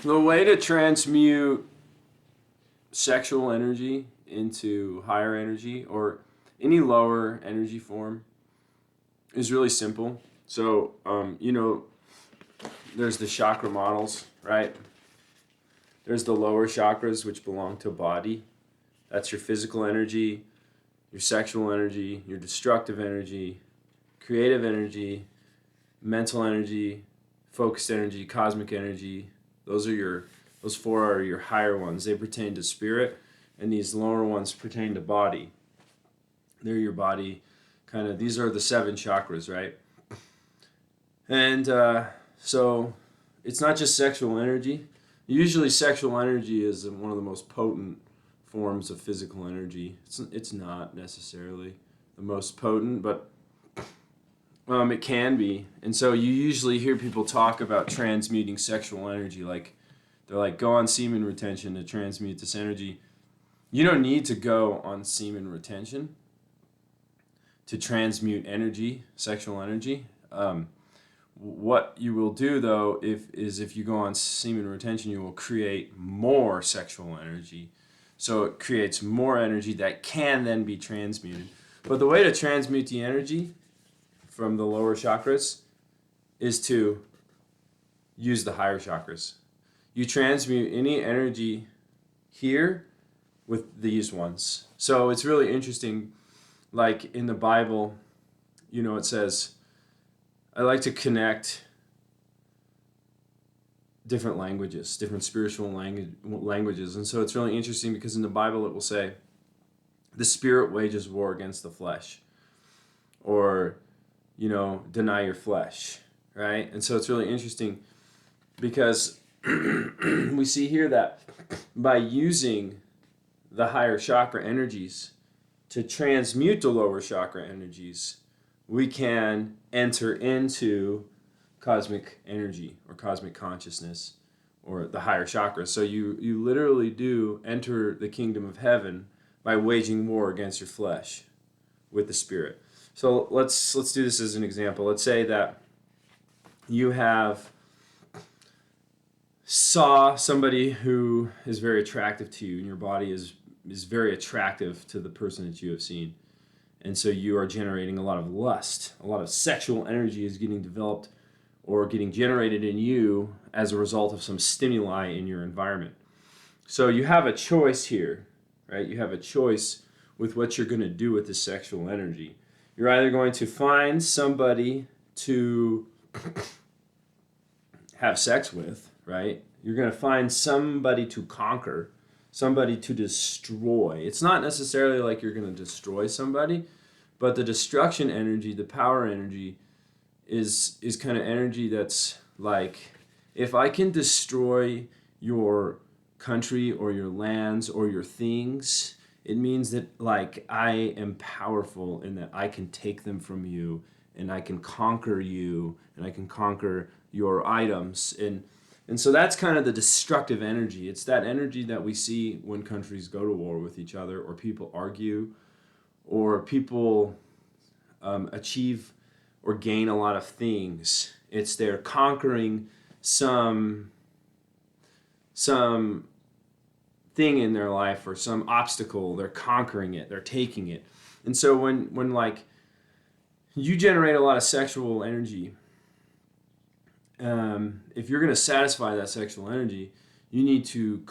The way to transmute sexual energy into higher energy or any lower energy form is really simple. So, there's the chakra models, right? There's the lower chakras, which belong to body. That's your physical energy, your sexual energy, your destructive energy, creative energy, mental energy, focused energy, cosmic energy. Those four are your higher ones. They pertain to spirit, and these lower ones pertain to body. They're your body these are the seven chakras, right? And so it's not just sexual energy. Usually sexual energy is one of the most potent forms of physical energy. It's not necessarily the most potent, but it can be. And so you usually hear people talk about transmuting sexual energy. Like, they're like, go on semen retention to transmute this energy. You don't need to go on semen retention to transmute energy, sexual energy. What you will do, though, if you go on semen retention, you will create more sexual energy. So it creates more energy that can then be transmuted. But the way to transmute the energy from the lower chakras is to use the higher chakras. You transmute any energy here with these ones. So it's really interesting. Like in the Bible, it says, I like to connect different languages, different spiritual languages. And so it's really interesting because in the Bible it will say, the spirit wages war against the flesh. Or, deny your flesh, right? And so it's really interesting because we see here that by using the higher chakra energies to transmute the lower chakra energies, we can enter into cosmic energy or cosmic consciousness or the higher chakras. So you literally do enter the kingdom of heaven by waging war against your flesh with the spirit. So let's do this as an example. Let's say that you saw somebody who is very attractive to you, and your body is very attractive to the person that you have seen. And so you are generating a lot of lust. A lot of sexual energy is getting developed or getting generated in you as a result of some stimuli in your environment. So you have a choice here, right? You have a choice with what you're going to do with this sexual energy. You're either going to find somebody to have sex with, right? You're going to find somebody to conquer, somebody to destroy. It's not necessarily like you're going to destroy somebody, but the destruction energy, the power energy, is kind of energy that's like, if I can destroy your country or your lands or your things, it means that like I am powerful in that I can take them from you and I can conquer you and I can conquer your items. And so that's kind of the destructive energy. It's that energy that we see when countries go to war with each other, or people argue, or people achieve or gain a lot of things. It's they're conquering some thing in their life or some obstacle. They're conquering it. They're taking it. And so when like you generate a lot of sexual energy, if you're going to satisfy that sexual energy, you need to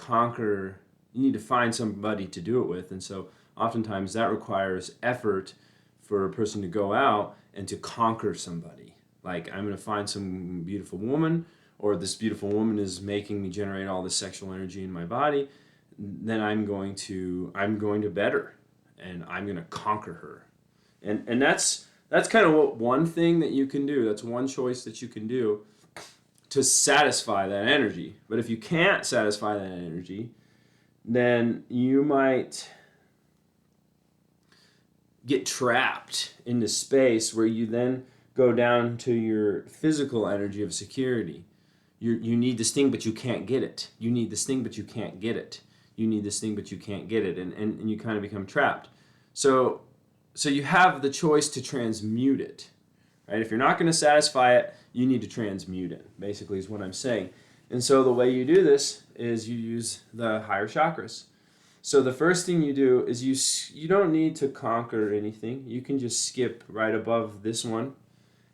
find somebody to do it with. And so oftentimes that requires effort for a person to go out and to conquer somebody. Like, I'm going to find some beautiful woman, or this beautiful woman is making me generate all this sexual energy in my body. Then I'm going to bed her, and I'm going to conquer her. And that's kind of one thing that you can do. That's one choice that you can do to satisfy that energy. But if you can't satisfy that energy, then you might get trapped in the space where you then go down to your physical energy of security. You need this thing, but you can't get it. You need this thing, but you can't get it. You need this thing, but you can't get it. And you kind of become trapped. So you have the choice to transmute it. Right? If you're not going to satisfy it, you need to transmute it, basically is what I'm saying. And so the way you do this is you use the higher chakras. So the first thing you do is you don't need to conquer anything. You can just skip right above this one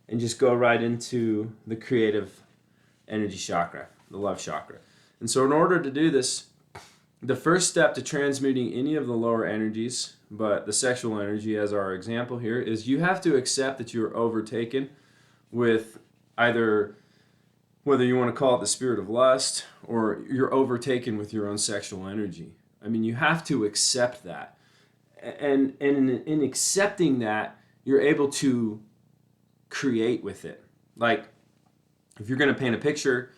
and just go right into the creative energy chakra, the love chakra. And so in order to do this, the first step to transmuting any of the lower energies, but the sexual energy as our example here, is you have to accept that you are overtaken with either, whether you want to call it the spirit of lust, or you're overtaken with your own sexual energy. I mean, you have to accept that. And in accepting that, you're able to create with it. Like, if you're going to paint a picture,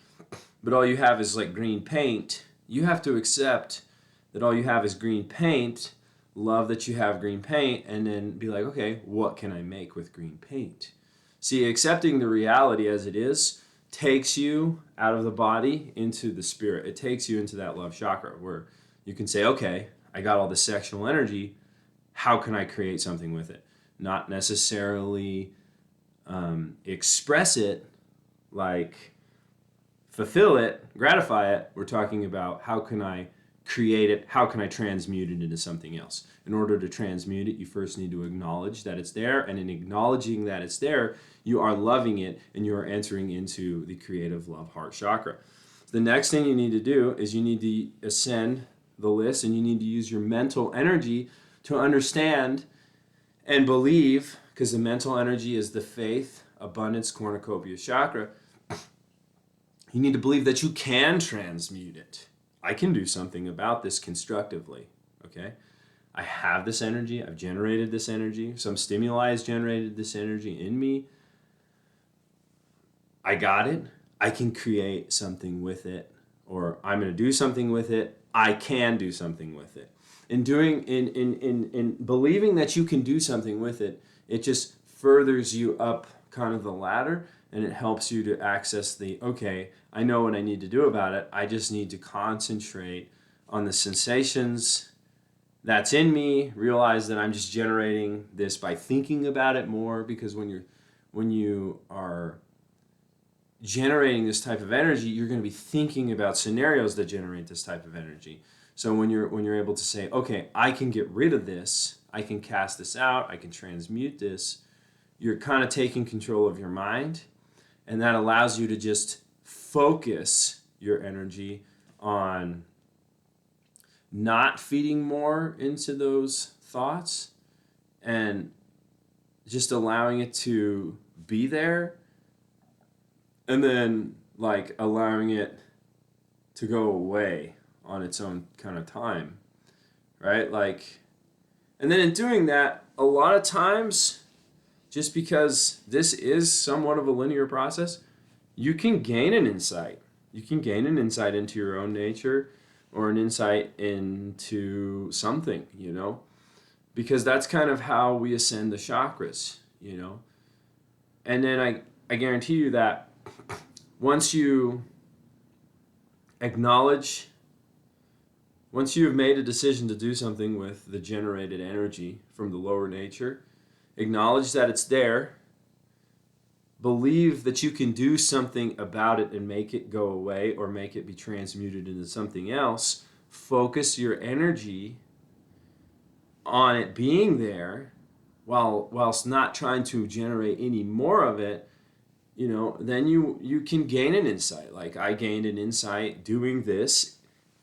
but all you have is like green paint, you have to accept that all you have is green paint, love that you have green paint, and then be like, okay, what can I make with green paint? See, accepting the reality as it is takes you out of the body into the spirit. It takes you into that love chakra where you can say, okay, I got all this sexual energy. How can I create something with it? Not necessarily express it, like fulfill it, gratify it. We're talking about how can I create it? How can I transmute it into something else? In order to transmute it, you first need to acknowledge that it's there. And in acknowledging that it's there, you are loving it and you are entering into the creative love heart chakra. The next thing you need to do is you need to ascend the list and you need to use your mental energy to understand and believe, because the mental energy is the faith, abundance, cornucopia chakra. You need to believe that you can transmute it. I can do something about this constructively, okay? I have this energy. I've generated this energy. Some stimuli has generated this energy in me. I got it. I can create something with it, or I'm going to do something with it. I can do something with it. In believing that you can do something with it, it just furthers you up kind of the ladder, and it helps you to access the, okay, I know what I need to do about it. I just need to concentrate on the sensations that's in me, realize that I'm just generating this by thinking about it more, because when you are generating this type of energy, you're going to be thinking about scenarios that generate this type of energy. So when you're able to say, okay, I can get rid of this, I can cast this out, I can transmute this, you're kind of taking control of your mind, and that allows you to just focus your energy on not feeding more into those thoughts and just allowing it to be there, and then like allowing it to go away on its own kind of time, right? Like, and then in doing that, a lot of times, just because this is somewhat of a linear process, you can gain an insight. You can gain an insight into your own nature, or an insight into something, you know, because that's kind of how we ascend the chakras, you know. And then I guarantee you that once you acknowledge, once you have made a decision to do something with the generated energy from the lower nature, acknowledge that it's there, believe that you can do something about it and make it go away or make it be transmuted into something else, focus your energy on it being there whilst not trying to generate any more of it, you know, then you can gain an insight. Like I gained an insight doing this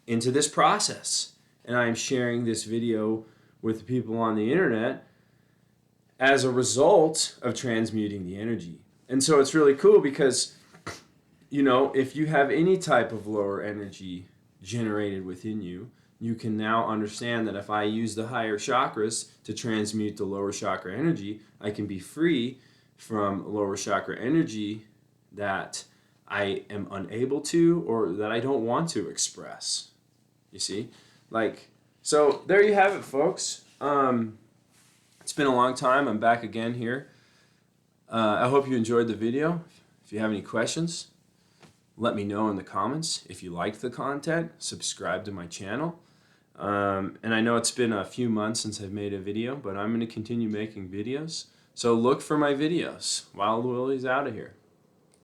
into this process, and I'm sharing this video with people on the internet as a result of transmuting the energy. And so it's really cool because, you know, if you have any type of lower energy generated within you, you can now understand that if I use the higher chakras to transmute the lower chakra energy, I can be free from lower chakra energy that I am unable to, or that I don't want to express. You see? Like, so there you have it, folks. It's been a long time. I'm back again here. I hope you enjoyed the video. If you have any questions, let me know in the comments. If you liked the content, subscribe to my channel. And I know it's been a few months since I've made a video, but I'm going to continue making videos. So look for my videos. Wild Willie's out of here.